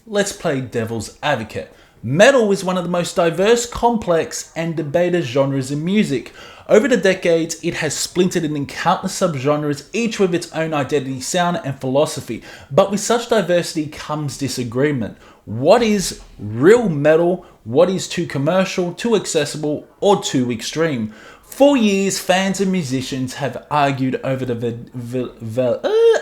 let's play devil's advocate. Metal is one of the most diverse, complex, and debated genres in music. Over the decades, it has splintered in countless subgenres, each with its own identity, sound, and philosophy. But with such diversity comes disagreement. What is real metal? What is too commercial, too accessible, or too extreme? For years, fans and musicians have argued over the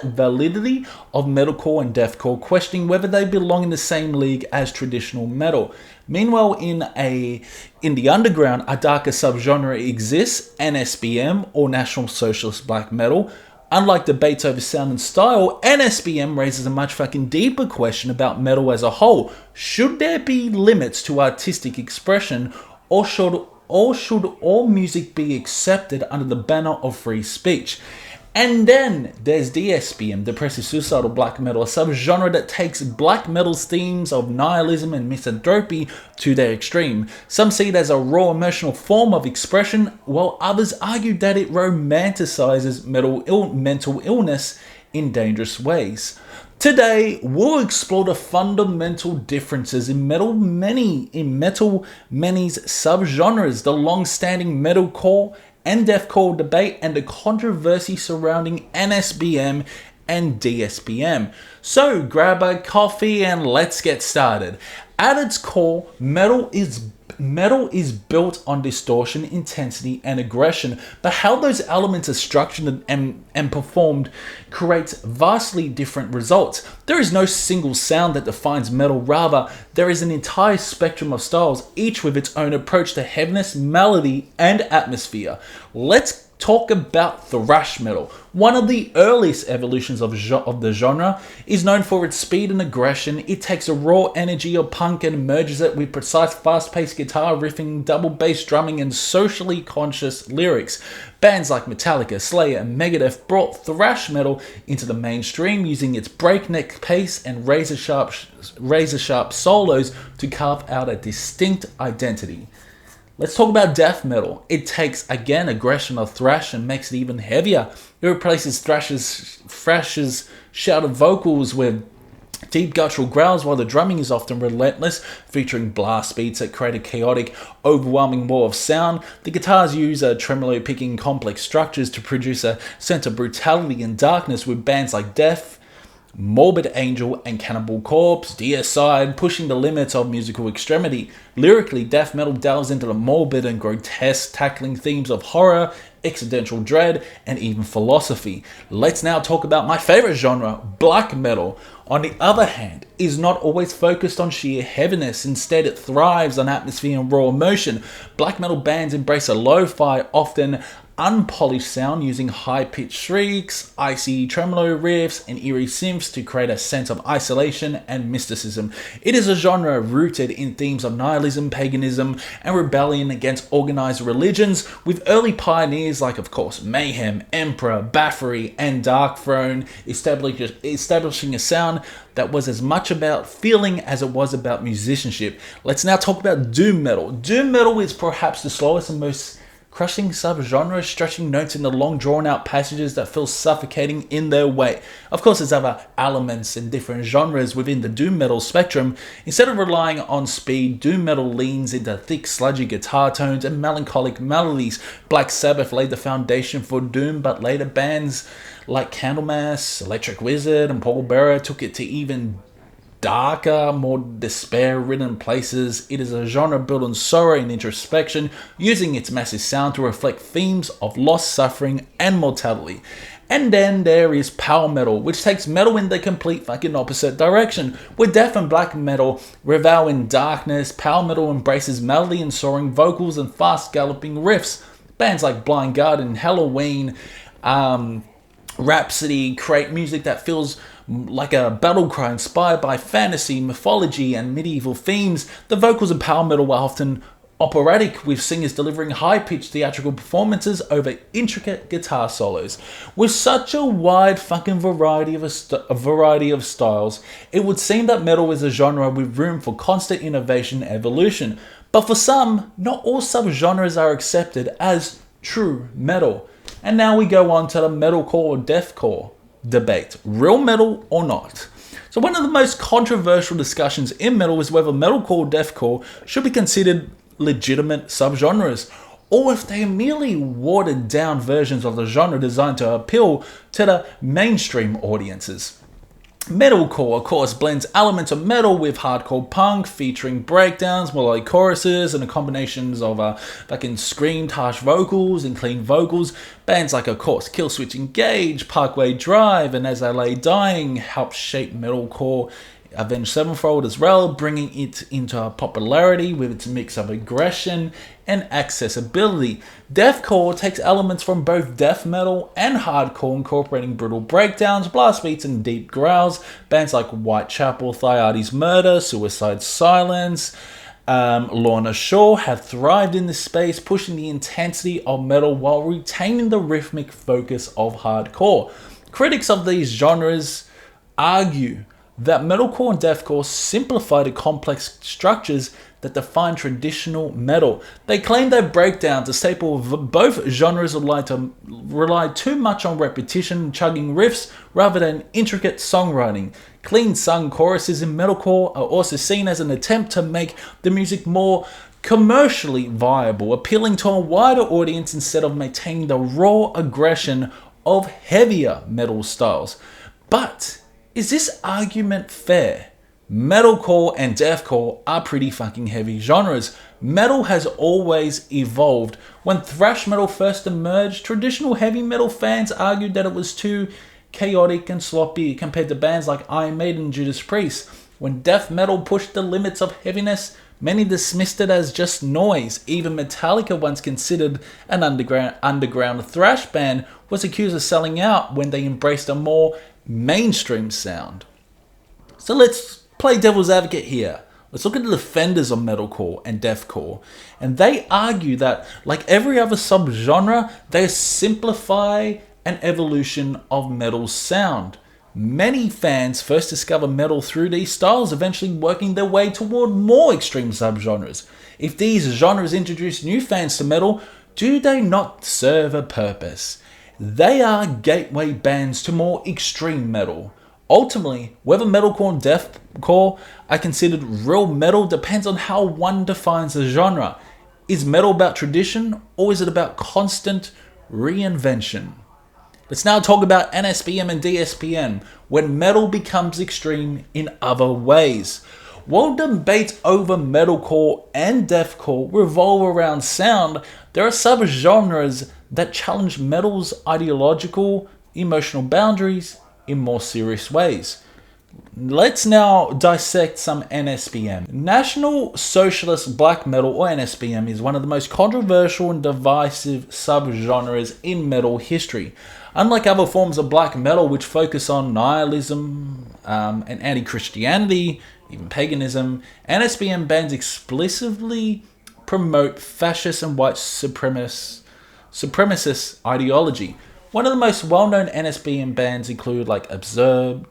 validity of metalcore and deathcore, questioning whether they belong in the same league as traditional metal. Meanwhile, in the underground, a darker subgenre exists, NSBM, or National Socialist Black Metal. Unlike debates over sound and style, NSBM raises a much fucking deeper question about metal as a whole. Should there be limits to artistic expression, or should all music be accepted under the banner of free speech? And then there's DSBM, Depressive Suicidal Black Metal, a subgenre that takes black metal's themes of nihilism and misanthropy to their extreme. Some see it as a raw emotional form of expression, while others argue that it romanticizes mental illness in dangerous ways. Today, we'll explore the fundamental differences in many's subgenres, the long-standing metalcore and deathcore debate, and the controversy surrounding NSBM and DSBM. So grab a coffee and let's get started. At its core, metal is built on distortion, intensity, and aggression, but how those elements are structured and performed creates vastly different results. There is no single sound that defines metal, rather, there is an entire spectrum of styles, each with its own approach to heaviness, melody, and atmosphere. Let's talk about thrash metal. One of the earliest evolutions of the genre is known for its speed and aggression. It takes a raw energy of punk and merges it with precise, fast-paced guitar riffing, double bass drumming, and socially conscious lyrics. Bands like Metallica, Slayer, and Megadeth brought thrash metal into the mainstream, using its breakneck pace and razor-sharp solos to carve out a distinct identity. Let's talk about death metal. It takes, again, aggression of thrash and makes it even heavier. It replaces thrash's shouted vocals with deep guttural growls, while the drumming is often relentless, featuring blast beats that create a chaotic, overwhelming wall of sound. The guitars use tremolo picking complex structures to produce a sense of brutality and darkness, with bands like Death, Morbid Angel, and Cannibal Corpse, Deicide, pushing the limits of musical extremity. Lyrically, death metal delves into the morbid and grotesque, tackling themes of horror, existential dread, and even philosophy. Let's now talk about my favorite genre, black metal. On the other hand, is not always focused on sheer heaviness. Instead, it thrives on atmosphere and raw emotion. Black metal bands embrace a lo-fi, often unpolished sound, using high-pitched shrieks, icy tremolo riffs, and eerie synths to create a sense of isolation and mysticism. It is a genre rooted in themes of nihilism, paganism, and rebellion against organized religions, with early pioneers like, of course, Mayhem, Emperor, Bathory, and Dark Throne establishing a sound that was as much about feeling as it was about musicianship. Let's now talk about doom metal. Doom metal is perhaps the slowest and most crushing subgenre, stretching notes into long drawn-out passages that feel suffocating in their way. Of course, there's other elements in different genres within the doom metal spectrum. Instead of relying on speed, doom metal leans into thick, sludgy guitar tones and melancholic melodies. Black Sabbath laid the foundation for doom, but later bands like Candlemass, Electric Wizard, and Paul Bearer took it to even darker, more despair-ridden places. It is a genre built on sorrow and introspection, using its massive sound to reflect themes of loss, suffering, and mortality. And then there is power metal, which takes metal in the complete fucking opposite direction. Where death and black metal revel in darkness, power metal embraces melody and soaring vocals and fast galloping riffs. Bands like Blind Guardian, Halloween, Rhapsody create music that feels like a battle cry inspired by fantasy, mythology, and medieval themes. The vocals in power metal are often operatic, with singers delivering high-pitched theatrical performances over intricate guitar solos. With such a wide fucking variety of styles, it would seem that metal is a genre with room for constant innovation and evolution. But for some, not all subgenres are accepted as true metal. And now we go on to the metalcore or deathcore debate. Real metal or not? So one of the most controversial discussions in metal is whether metalcore, deathcore should be considered legitimate subgenres, or if they are merely watered down versions of the genre designed to appeal to the mainstream audiences. Metalcore, of course, blends elements of metal with hardcore punk, featuring breakdowns, melodic choruses, and the combinations of fucking screamed harsh vocals and clean vocals. Bands like, of course, Killswitch Engage, Parkway Drive, and As I Lay Dying helped shape metalcore. Avenged Sevenfold as well, bringing it into popularity with its mix of aggression and accessibility. Deathcore takes elements from both death metal and hardcore, incorporating brutal breakdowns, blast beats, and deep growls. Bands like Whitechapel, Thyades Murder, Suicide Silence, Lorna Shore have thrived in this space, pushing the intensity of metal while retaining the rhythmic focus of hardcore. Critics of these genres argue that metalcore and deathcore simplify the complex structures that define traditional metal. They claim that breakdowns, a staple of both genres, rely too much on repetition, chugging riffs, rather than intricate songwriting. Clean sung choruses in metalcore are also seen as an attempt to make the music more commercially viable, appealing to a wider audience instead of maintaining the raw aggression of heavier metal styles. But is this argument fair? Metalcore and deathcore are pretty fucking heavy genres. Metal has always evolved. When thrash metal first emerged, traditional heavy metal fans argued that it was too chaotic and sloppy compared to bands like Iron Maiden and Judas Priest. When death metal pushed the limits of heaviness, many dismissed it as just noise. Even Metallica, once considered an underground thrash band, was accused of selling out when they embraced a more mainstream sound. So let's play devil's advocate here. Let's look at the defenders of metalcore and deathcore, and they argue that, like every other subgenre, they simplify an evolution of metal's sound. Many fans first discover metal through these styles, eventually working their way toward more extreme subgenres. If these genres introduce new fans to metal, do they not serve a purpose? They are gateway bands to more extreme metal. Ultimately, whether metalcore and deathcore are considered real metal depends on how one defines the genre. Is metal about tradition, or is it about constant reinvention? Let's now talk about NSBM and DSBM, when metal becomes extreme in other ways. While debates over metalcore and deathcore revolve around sound, there are subgenres that challenge metal's ideological, emotional boundaries in more serious ways. Let's now dissect some NSBM. National Socialist Black Metal, or NSBM, is one of the most controversial and divisive subgenres in metal history. Unlike other forms of black metal which focus on nihilism and anti-Christianity, even paganism, NSBM bands explicitly promote fascist and white supremacist ideology. One of the most well-known NSBM bands include like Absurd,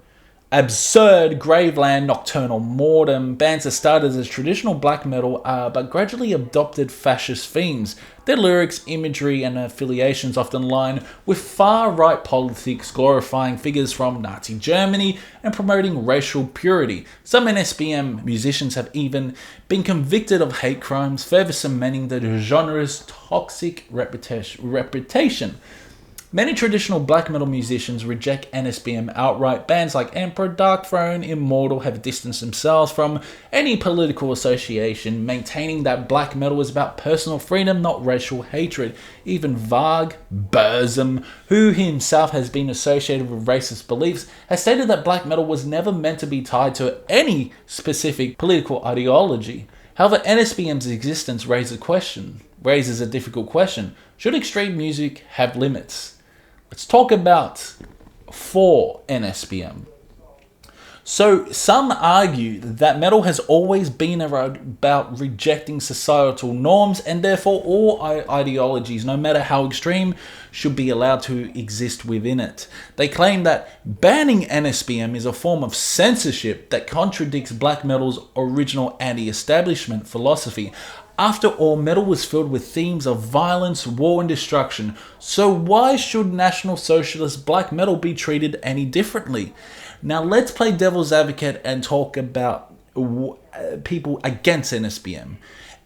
Graveland, Nocturnal Mortem, bands that started as traditional black metal but gradually adopted fascist themes. Their lyrics, imagery, and affiliations often align with far-right politics, glorifying figures from Nazi Germany and promoting racial purity. Some NSBM musicians have even been convicted of hate crimes, further cementing the genre's toxic reputation. Many traditional black metal musicians reject NSBM outright. Bands like Emperor, Dark Throne, Immortal have distanced themselves from any political association, maintaining that black metal is about personal freedom, not racial hatred. Even Varg Burzum, who himself has been associated with racist beliefs, has stated that black metal was never meant to be tied to any specific political ideology. However, NSBM's existence raises a difficult question. Should extreme music have limits? Let's talk about for NSBM. So some argue that metal has always been about rejecting societal norms, and therefore all ideologies, no matter how extreme, should be allowed to exist within it. They claim that banning NSBM is a form of censorship that contradicts black metal's original anti-establishment philosophy. After all, metal was filled with themes of violence, war, and destruction. So why should National Socialist Black Metal be treated any differently? Now let's play devil's advocate and talk about people against NSBM.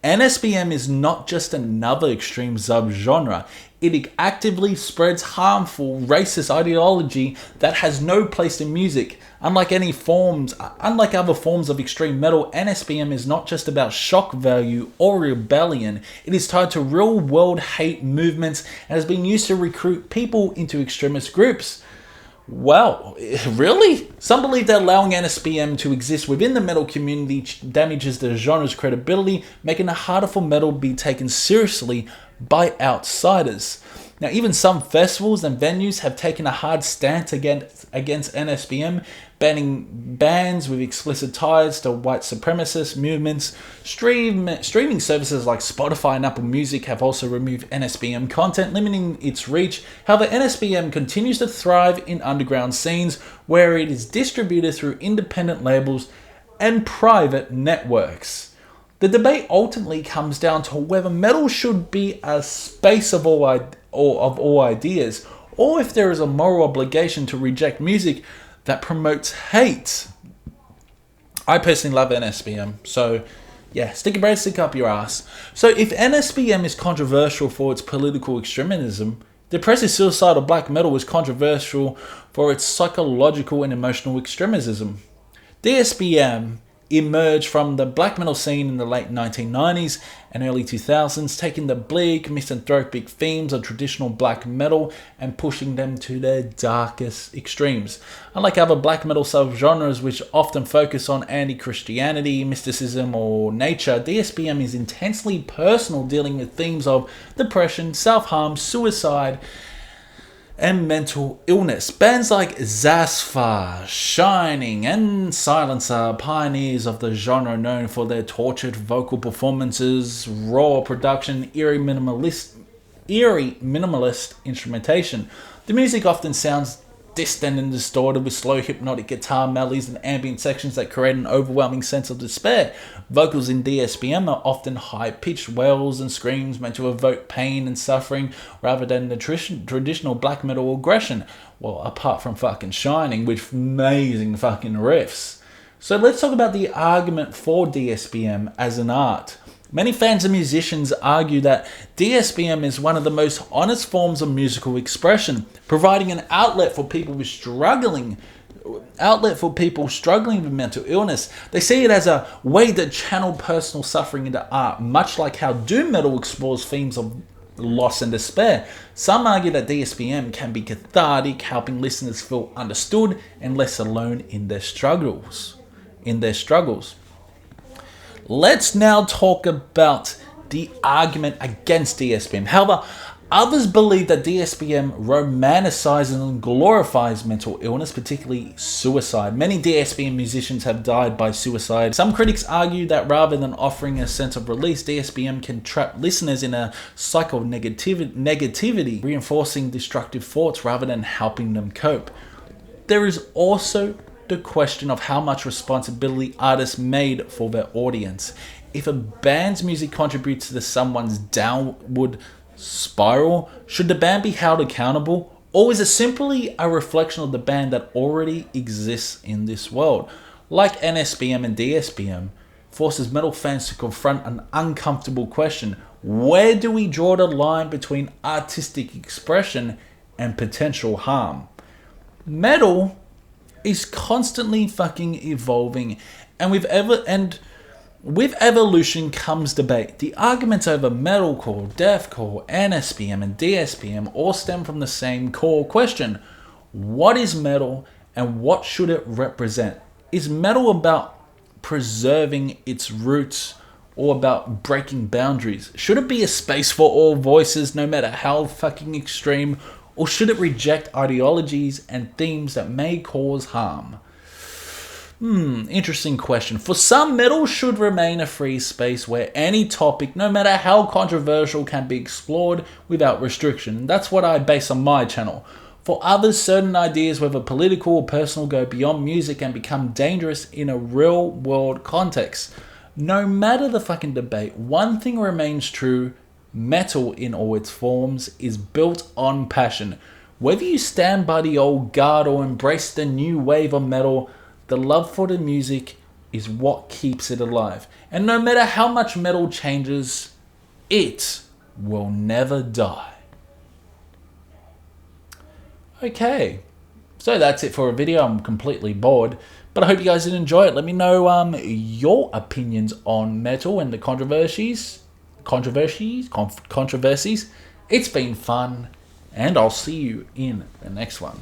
NSBM is not just another extreme subgenre. It actively spreads harmful, racist ideology that has no place in music. Unlike other forms of extreme metal, NSBM is not just about shock value or rebellion. It is tied to real-world hate movements and has been used to recruit people into extremist groups. Well, really? Some believe that allowing NSBM to exist within the metal community damages the genre's credibility, making it harder for metal to be taken seriously by outsiders. Now, even some festivals and venues have taken a hard stance against NSBM, banning bands with explicit ties to white supremacist movements. Streaming services like Spotify and Apple Music have also removed NSBM content, limiting its reach. However, NSBM continues to thrive in underground scenes where it is distributed through independent labels and private networks. The debate ultimately comes down to whether metal should be a space of all ideas, or if there is a moral obligation to reject music that promotes hate. I personally love NSBM, so yeah, stick your brain, stick up your ass. So if NSBM is controversial for its political extremism, Depressive Suicidal Black Metal is controversial for its psychological and emotional extremism. DSBM emerged from the black metal scene in the late 1990s and early 2000s, taking the bleak, misanthropic themes of traditional black metal and pushing them to their darkest extremes. Unlike other black metal subgenres which often focus on anti-Christianity, mysticism, or nature, DSBM is intensely personal, dealing with themes of depression, self-harm, suicide, and mental illness. Bands like Zasfa, Shining, and Silence are pioneers of the genre, known for their tortured vocal performances, raw production, eerie minimalist instrumentation. The music often sounds distant and distorted, with slow hypnotic guitar melodies and ambient sections that create an overwhelming sense of despair. Vocals in DSBM are often high-pitched wails and screams meant to evoke pain and suffering rather than the traditional black metal aggression. Well, apart from fucking Shining, with amazing fucking riffs. So let's talk about the argument for DSBM as an art. Many fans and musicians argue that DSBM is one of the most honest forms of musical expression, providing an outlet for people struggling with mental illness. They see it as a way to channel personal suffering into art, much like how doom metal explores themes of loss and despair. Some argue that DSBM can be cathartic, helping listeners feel understood and less alone in their struggles. Let's now talk about the argument against DSBM. However, others believe that DSBM romanticizes and glorifies mental illness, particularly suicide. Many DSBM musicians have died by suicide. Some critics argue that rather than offering a sense of release, DSBM can trap listeners in a cycle of negativity, reinforcing destructive thoughts rather than helping them cope. There is also the question of how much responsibility artists made for their audience. If a band's music contributes to someone's downward spiral, should the band be held accountable, or is it simply a reflection of the band that already exists in this world? Like NSBM and DSBM, forces metal fans to confront an uncomfortable question: where do we draw the line between artistic expression and potential harm? Metal is constantly fucking evolving, and with evolution comes debate. The arguments over metalcore, deathcore, NSBM, and DSBM all stem from the same core question: what is metal and what should it represent? Is metal about preserving its roots or about breaking boundaries? Should it be a space for all voices, no matter how fucking extreme? Or should it reject ideologies and themes that may cause harm? Interesting question. For some, metal should remain a free space where any topic, no matter how controversial, can be explored without restriction. That's what I base on my channel. For others, certain ideas, whether political or personal, go beyond music and become dangerous in a real-world context. No matter the fucking debate, one thing remains true: metal in all its forms is built on passion. Whether you stand by the old guard or embrace the new wave of metal, the love for the music is what keeps it alive. And no matter how much metal changes, it will never die. Okay, so that's it for a video. I'm completely bored, but I hope you guys did enjoy it. Let me know your opinions on metal and the controversies. It's been fun, and I'll see you in the next one.